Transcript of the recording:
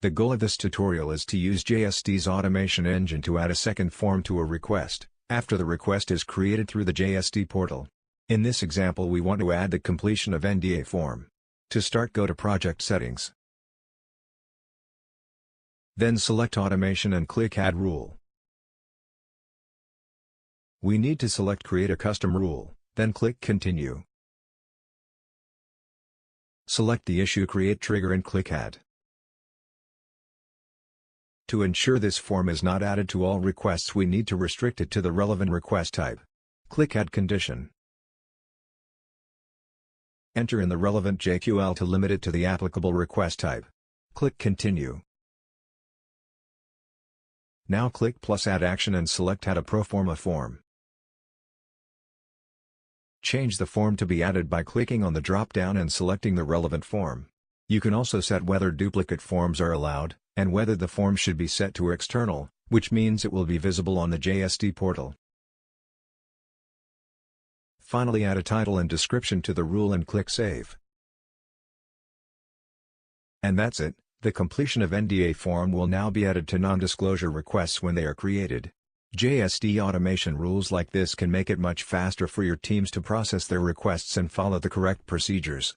The goal of this tutorial is to use JSD's automation engine to add a second form to a request, after the request is created through the JSD portal. In this example we want to add the completion of NDA form. To start, go to Project Settings. Then select Automation and click Add Rule. We need to select Create a Custom Rule, then click Continue. Select the issue Create Trigger and click Add. To ensure this form is not added to all requests, we need to restrict it to the relevant request type. Click Add Condition. Enter in the relevant JQL to limit it to the applicable request type. Click Continue. Now click plus Add Action and select Add a ProForma form. Change the form to be added by clicking on the drop-down and selecting the relevant form. You can also set whether duplicate forms are allowed, and whether the form should be set to external, which means it will be visible on the JSD portal. Finally, add a title and description to the rule and click Save. And that's it. The completion of NDA form will now be added to non-disclosure requests when they are created. JSD automation rules like this can make it much faster for your teams to process their requests and follow the correct procedures.